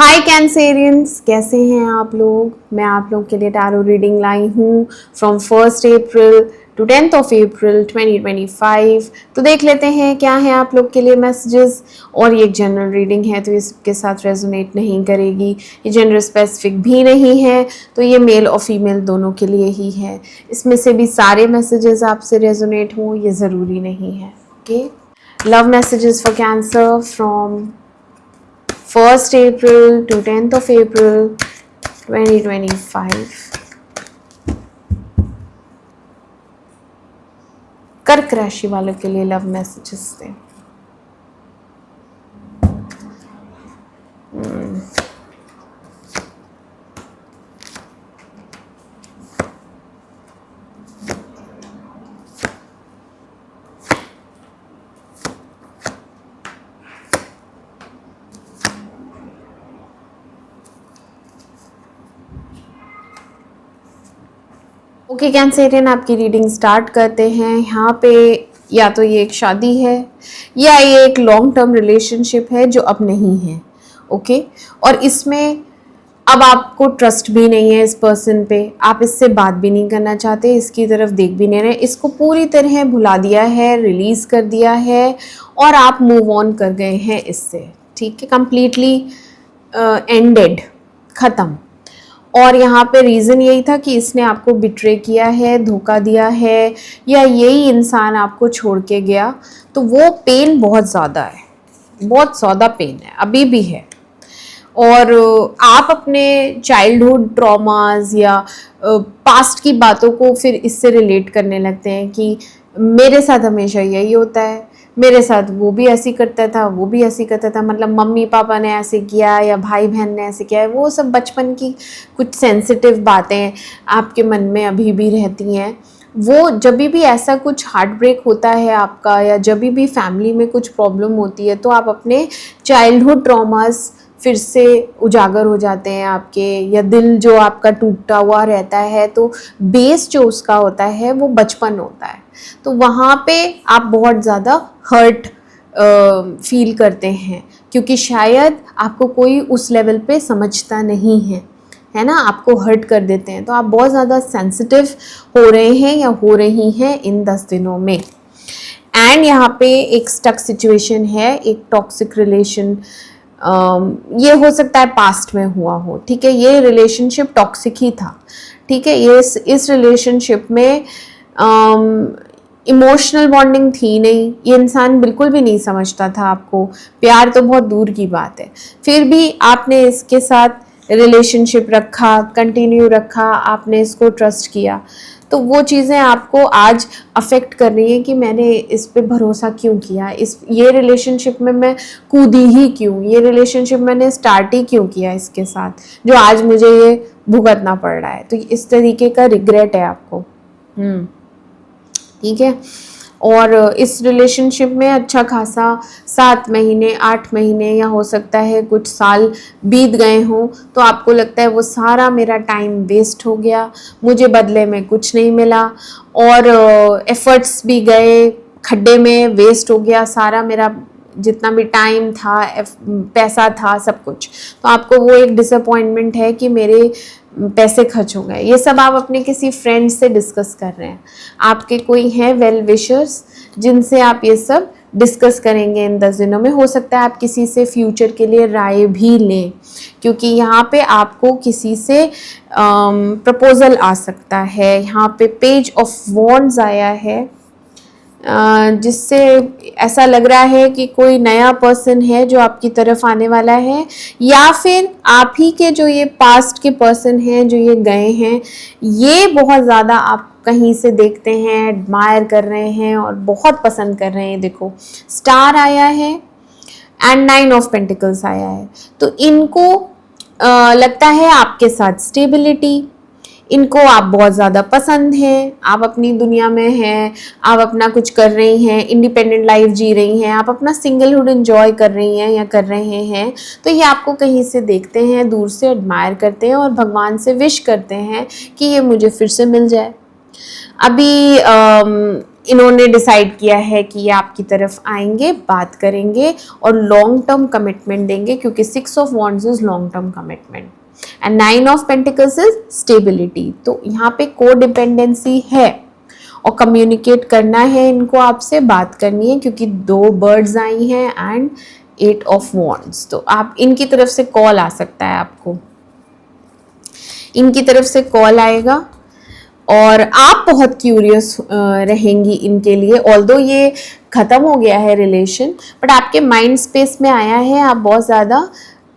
हाय Cancerians, कैसे हैं आप लोग। मैं आप लोग के लिए टैरो रीडिंग लाई हूँ फ्रॉम 1 अप्रैल टू 10 अप्रैल 2025। तो देख लेते हैं क्या है आप लोग के लिए मैसेजेस। और ये एक जनरल रीडिंग है तो इसके साथ रेजोनेट नहीं करेगी, ये जेंडर स्पेसिफिक भी नहीं है, तो ये मेल और फीमेल दोनों के लिए ही है। इसमें से भी सारे मैसेजेस आपसे रेजोनेट हों ये ज़रूरी नहीं है। Okay, love messages for cancer from 1 April to 10th of April 2025। कर्क राशि वालों के लिए लव मैसेजेस थे। ओके कैंसेरियन, आपकी रीडिंग स्टार्ट करते हैं। यहाँ पे या तो ये एक शादी है या ये एक लॉन्ग टर्म रिलेशनशिप है जो अब नहीं है। ओके, और इसमें अब आपको ट्रस्ट भी नहीं है इस पर्सन पे, आप इससे बात भी नहीं करना चाहते, इसकी तरफ देख भी नहीं रहे, इसको पूरी तरह भुला दिया है, रिलीज कर दिया है और आप मूव ऑन कर गए हैं इससे। ठीक है, कंप्लीटली एंडेड, ख़त्म। और यहाँ पे रीज़न यही था कि इसने आपको बिट्रे किया है, धोखा दिया है, या यही इंसान आपको छोड़ के गया। तो वो पेन बहुत ज़्यादा है, बहुत ज़्यादा पेन है, अभी भी है। और आप अपने चाइल्डहुड ट्रॉमास या पास्ट की बातों को फिर इससे रिलेट करने लगते हैं कि मेरे साथ हमेशा यही होता है, मेरे साथ वो भी ऐसी करता था, वो भी ऐसी करता था, मतलब मम्मी पापा ने ऐसे किया या भाई बहन ने ऐसे किया है। वो सब बचपन की कुछ सेंसिटिव बातें आपके मन में अभी भी रहती हैं। वो जब भी ऐसा कुछ हार्ट ब्रेक होता है आपका, या जब भी फैमिली में कुछ प्रॉब्लम होती है, तो आप अपने चाइल्डहुड ट्रॉमास फिर से उजागर हो जाते हैं आपके, या दिल जो आपका टूटा हुआ रहता है, तो बेस जो उसका होता है वो बचपन होता है। तो वहाँ पे आप बहुत ज़्यादा हर्ट फील करते हैं, क्योंकि शायद आपको कोई उस लेवल पे समझता नहीं है ना, आपको हर्ट कर देते हैं। तो आप बहुत ज़्यादा सेंसिटिव हो रहे हैं या हो रही हैं इन 10 दिनों में। एंड यहाँ पे एक स्टक सिचुएशन है, एक टॉक्सिक रिलेशन, ये हो सकता है पास्ट में हुआ हो। ठीक है, ये रिलेशनशिप टॉक्सिक ही था। ठीक है, ये इस रिलेशनशिप में इमोशनल बॉन्डिंग थी नहीं, ये इंसान बिल्कुल भी नहीं समझता था आपको, प्यार तो बहुत दूर की बात है। फिर भी आपने इसके साथ रिलेशनशिप रखा, कंटिन्यू रखा, आपने इसको ट्रस्ट किया। तो वो चीज़ें आपको आज अफेक्ट कर रही हैं कि मैंने इस पे भरोसा क्यों किया, ये रिलेशनशिप में मैं कूदी ही क्यों, ये रिलेशनशिप मैंने स्टार्ट ही क्यों किया इसके साथ, जो आज मुझे ये भुगतना पड़ रहा है। तो इस तरीके का रिग्रेट है आपको। ठीक है, और इस रिलेशनशिप में अच्छा खासा 7 महीने 8 महीने या हो सकता है कुछ साल बीत गए हों, तो आपको लगता है वो सारा मेरा टाइम वेस्ट हो गया, मुझे बदले में कुछ नहीं मिला, और एफर्ट्स भी गए खड्डे में, वेस्ट हो गया सारा मेरा जितना भी टाइम था, पैसा था, सब कुछ। तो आपको वो एक डिसअपॉइंटमेंट है कि मेरे पैसे खर्च हो गए। ये सब आप अपने किसी फ्रेंड से डिस्कस कर रहे हैं, आपके कोई हैं वेल विशर्स जिनसे आप ये सब डिस्कस करेंगे इन 10 दिनों में। हो सकता है आप किसी से फ्यूचर के लिए राय भी लें, क्योंकि यहाँ पे आपको किसी से प्रपोजल आ सकता है। यहाँ पे पेज ऑफ वॉन्ड्स आया है, जिससे ऐसा लग रहा है कि कोई नया पर्सन है जो आपकी तरफ आने वाला है, या फिर आप ही के जो ये पास्ट के पर्सन हैं जो ये गए हैं, ये बहुत ज़्यादा आप कहीं से देखते हैं, एडमायर कर रहे हैं और बहुत पसंद कर रहे हैं। देखो, स्टार आया है एंड 9 ऑफ पेंटिकल्स आया है। तो इनको लगता है आपके साथ स्टेबिलिटी, इनको आप बहुत ज़्यादा पसंद हैं, आप अपनी दुनिया में हैं, आप अपना कुछ कर रही हैं, इंडिपेंडेंट लाइफ जी रही हैं, आप अपना सिंगलहुड एंजॉय कर रही हैं या कर रहे हैं। तो ये आपको कहीं से देखते हैं, दूर से एडमायर करते हैं और भगवान से विश करते हैं कि ये मुझे फिर से मिल जाए। अभी इन्होंने डिसाइड किया है कि ये आपकी तरफ आएंगे, बात करेंगे और लॉन्ग टर्म कमिटमेंट देंगे, क्योंकि 6 of wands is long term commitment and 9 of pentacles is stability. तो यहाँ पे को डिपेंडेंसी है और कम्युनिकेट करना है इनको, आपसे बात करनी है, क्योंकि 2 बर्ड्स आई हैं एंड 8 ऑफ वॉन्ड्स। तो आप इनकी तरफ से कॉल आ सकता है, आपको इनकी तरफ से कॉल आएगा और आप बहुत क्यूरियस रहेंगी इनके लिए। ऑल्दो ये ख़त्म हो गया है रिलेशन, बट आपके माइंड स्पेस में आया है, आप बहुत ज़्यादा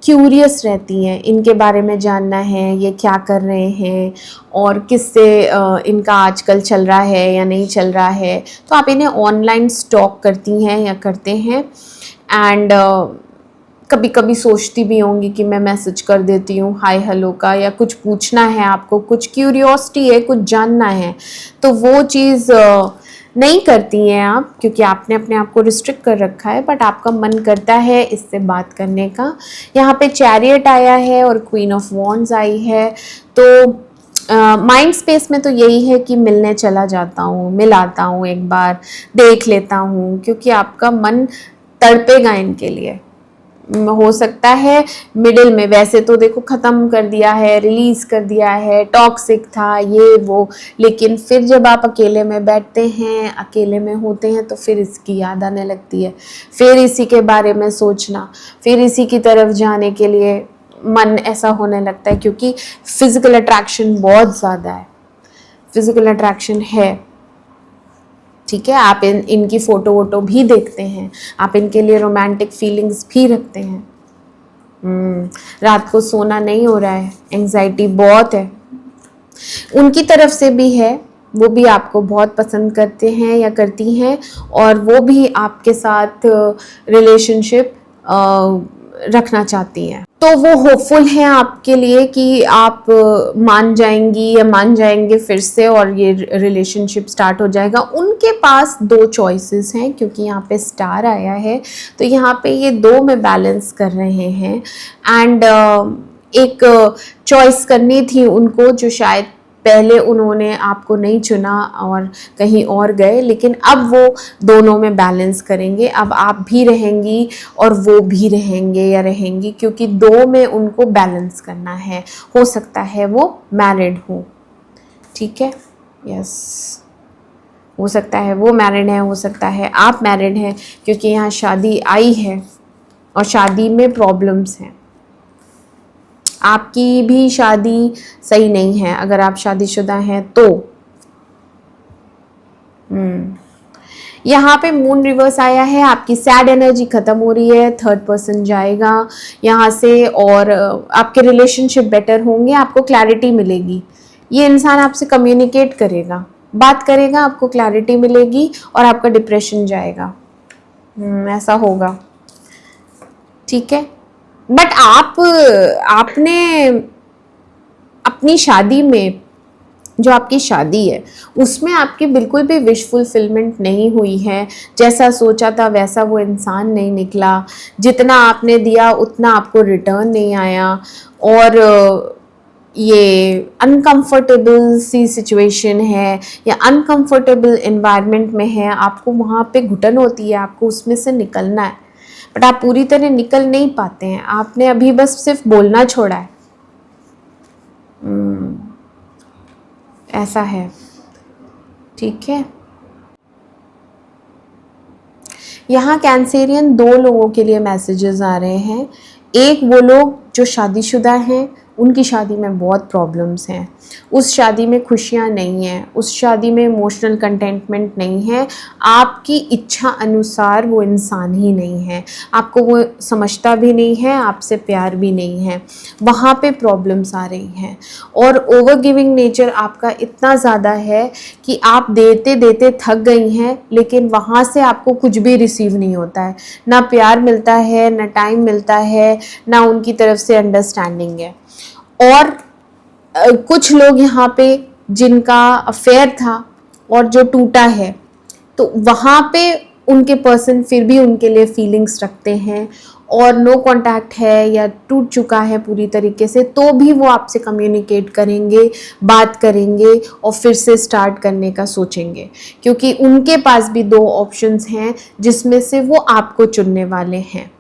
क्यूरियस रहती हैं, इनके बारे में जानना है, ये क्या कर रहे हैं और किससे इनका आजकल चल रहा है या नहीं चल रहा है। तो आप इन्हें ऑनलाइन स्टॉक करती हैं या करते हैं एंड कभी कभी सोचती भी होंगी कि मैं मैसेज कर देती हूँ हाय हेलो का, या कुछ पूछना है आपको, कुछ क्यूरियोसिटी है, कुछ जानना है, तो वो चीज़ नहीं करती हैं आप, क्योंकि आपने अपने आप को रिस्ट्रिक्ट कर रखा है, बट आपका मन करता है इससे बात करने का। यहाँ पे चैरियट आया है और क्वीन ऑफ वॉन्ड्स आई है। तो माइंड स्पेस में तो यही है कि मिलने चला जाता हूँ, मिल आता हूँ, एक बार देख लेता हूँ, क्योंकि आपका मन तड़पेगा इनके लिए। हो सकता है मिडिल में, वैसे तो देखो ख़त्म कर दिया है, रिलीज कर दिया है, टॉक्सिक था ये वो, लेकिन फिर जब आप अकेले में बैठते हैं, अकेले में होते हैं, तो फिर इसकी याद आने लगती है, फिर इसी के बारे में सोचना, फिर इसी की तरफ जाने के लिए मन ऐसा होने लगता है, क्योंकि फिजिकल अट्रैक्शन बहुत ज़्यादा है, फिजिकल अट्रैक्शन है। ठीक है, आप इनकी फ़ोटो वोटो भी देखते हैं, आप इनके लिए रोमांटिक फीलिंग्स भी रखते हैं। रात को सोना नहीं हो रहा है, एंजाइटी बहुत है, उनकी तरफ से भी है, वो भी आपको बहुत पसंद करते हैं या करती हैं, और वो भी आपके साथ रिलेशनशिप रखना चाहती हैं। तो वो होपफुल हैं आपके लिए कि आप मान जाएंगी या मान जाएंगे फिर से और ये रिलेशनशिप स्टार्ट हो जाएगा। उनके पास 2 चॉइसेस हैं, क्योंकि यहाँ पे स्टार आया है, तो यहाँ पे ये 2 में बैलेंस कर रहे हैं एंड एक चॉइस करनी थी उनको, जो शायद पहले उन्होंने आपको नहीं चुना और कहीं और गए, लेकिन अब वो दोनों में बैलेंस करेंगे। अब आप भी रहेंगी और वो भी रहेंगे या रहेंगी, क्योंकि 2 में उनको बैलेंस करना है। हो सकता है वो मैरिड हो, ठीक है, यस, हो सकता है वो मैरिड है, हो सकता है आप मैरिड हैं, क्योंकि यहाँ शादी आई है और शादी में प्रॉब्लम्स हैं। आपकी भी शादी सही नहीं है अगर आप शादीशुदा हैं तो। यहाँ पे मून रिवर्स आया है, आपकी सैड एनर्जी खत्म हो रही है, 3rd पर्सन जाएगा यहाँ से और आपके रिलेशनशिप बेटर होंगे, आपको क्लैरिटी मिलेगी। ये इंसान आपसे कम्युनिकेट करेगा, बात करेगा, आपको क्लैरिटी मिलेगी और आपका डिप्रेशन जाएगा। ऐसा होगा, ठीक है। बट आपने अपनी शादी में, जो आपकी शादी है उसमें आपकी बिल्कुल भी विश फुलफिलमेंट नहीं हुई है। जैसा सोचा था वैसा वो इंसान नहीं निकला, जितना आपने दिया उतना आपको रिटर्न नहीं आया, और ये अनकंफर्टेबल सी सिचुएशन है या अनकंफर्टेबल एनवायरनमेंट में है, आपको वहाँ पे घुटन होती है, आपको उसमें से निकलना है, बट आप पूरी तरह निकल नहीं पाते हैं। आपने अभी बस सिर्फ बोलना छोड़ा है। ऐसा है, ठीक है। यहाँ कैंसेरियन 2 लोगों के लिए मैसेजेस आ रहे हैं। एक वो लोग जो शादीशुदा हैं, उनकी शादी में बहुत प्रॉब्लम्स हैं, उस शादी में खुशियाँ नहीं हैं, उस शादी में इमोशनल कंटेंटमेंट नहीं है, आपकी इच्छा अनुसार वो इंसान ही नहीं है, आपको वो समझता भी नहीं है, आपसे प्यार भी नहीं है, वहाँ पे प्रॉब्लम्स आ रही हैं। और ओवर गिविंग नेचर आपका इतना ज़्यादा है कि आप देते देते थक गई हैं, लेकिन वहाँ से आपको कुछ भी रिसीव नहीं होता है, ना प्यार मिलता है, ना टाइम मिलता है, ना उनकी तरफ से अंडरस्टैंडिंग है। और कुछ लोग यहाँ पे जिनका अफेयर था और जो टूटा है, तो वहाँ पे उनके पर्सन फिर भी उनके लिए फीलिंग्स रखते हैं और नो कांटेक्ट है या टूट चुका है पूरी तरीके से, तो भी वो आपसे कम्युनिकेट करेंगे, बात करेंगे और फिर से स्टार्ट करने का सोचेंगे, क्योंकि उनके पास भी 2 ऑप्शंस हैं जिसमें से वो आपको चुनने वाले हैं।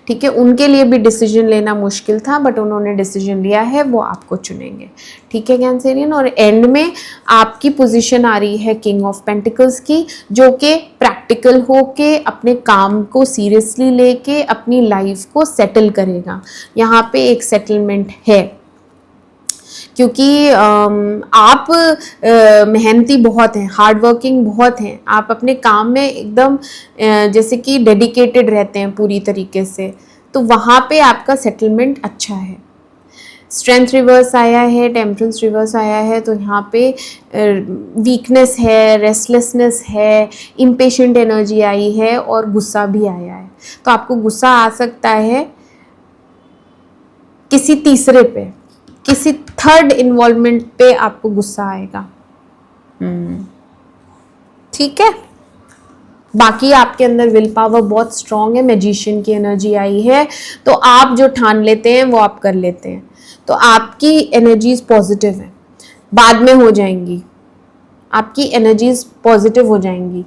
ठीक है, उनके लिए भी डिसीजन लेना मुश्किल था, बट उन्होंने डिसीजन लिया है, वो आपको चुनेंगे। ठीक है कैंसेरियन, और एंड में आपकी पोजीशन आ रही है किंग ऑफ पेंटिकल्स की, जो कि प्रैक्टिकल होके अपने काम को सीरियसली लेके अपनी लाइफ को सेटल करेगा। यहाँ पे एक सेटलमेंट है, क्योंकि आप मेहनती बहुत हैं, हार्ड वर्किंग बहुत हैं, आप अपने काम में एकदम जैसे कि डेडिकेटेड रहते हैं पूरी तरीके से, तो वहाँ पे आपका सेटलमेंट अच्छा है। स्ट्रेंथ रिवर्स आया है, टेम्परेंस रिवर्स आया है, तो यहाँ पे वीकनेस है, रेस्टलेसनेस है, इम्पेशेंट एनर्जी आई है और गुस्सा भी आया है। तो आपको गुस्सा आ सकता है किसी तीसरे पे, किसी थर्ड इन्वॉल्वमेंट पे आपको गुस्सा आएगा। ठीक है, बाकी आपके अंदर विल पावर बहुत स्ट्रांग है, मैजिशियन की एनर्जी आई है, तो आप जो ठान लेते हैं वो आप कर लेते हैं, तो आपकी एनर्जीज पॉजिटिव है, बाद में हो जाएंगी, आपकी एनर्जीज पॉजिटिव हो जाएंगी।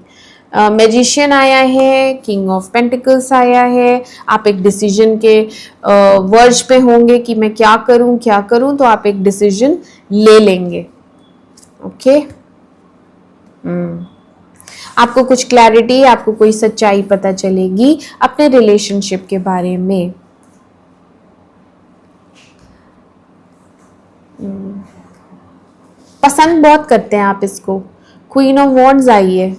मैजिशियन आया है, किंग ऑफ पेंटिकल्स आया है, आप एक डिसीजन के वर्ज पे होंगे कि मैं क्या करूं, तो आप एक डिसीजन ले लेंगे। ओके, आपको कुछ क्लैरिटी, आपको कोई सच्चाई पता चलेगी अपने रिलेशनशिप के बारे में। पसंद बहुत करते हैं आप इसको। क्वीन ऑफ वॉन्ड्स आई है,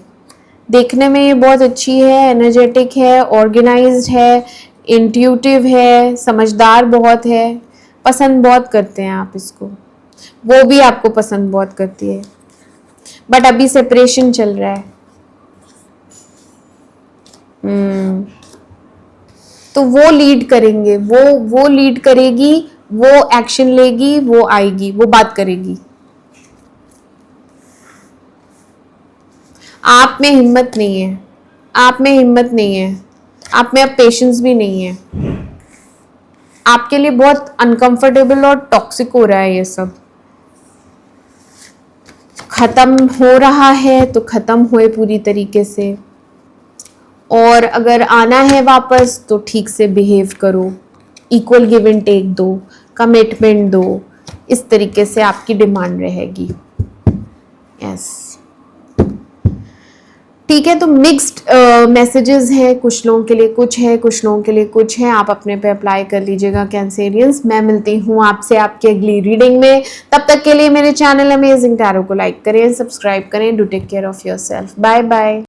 देखने में ये बहुत अच्छी है, एनर्जेटिक है, ऑर्गेनाइज्ड है, इंट्यूटिव है, समझदार बहुत है, पसंद बहुत करते हैं आप इसको, वो भी आपको पसंद बहुत करती है, बट अभी सेपरेशन चल रहा है। तो वो लीड करेंगे, वो लीड करेगी, वो एक्शन लेगी, वो आएगी, वो बात करेगी। आप में हिम्मत नहीं है, आप में हिम्मत नहीं है, आप में अब पेशेंस भी नहीं है, आपके लिए बहुत अनकंफर्टेबल और टॉक्सिक हो रहा है ये सब। खत्म हो रहा है तो खत्म हुए पूरी तरीके से, और अगर आना है वापस तो ठीक से बिहेव करो, इक्वल गिव एंड टेक दो, कमिटमेंट दो, इस तरीके से आपकी डिमांड रहेगी। यस, ठीक है, तो मिक्स्ड मैसेजेस हैं, कुछ लोगों के लिए कुछ है, कुछ लोगों के लिए कुछ है, आप अपने पे अप्लाई कर लीजिएगा कैंसेरियंस। मैं मिलती हूँ आपसे आपकी अगली रीडिंग में, तब तक के लिए मेरे चैनल अमेजिंग टैरो को लाइक करें, सब्सक्राइब करें। Do take care of yourself, bye bye.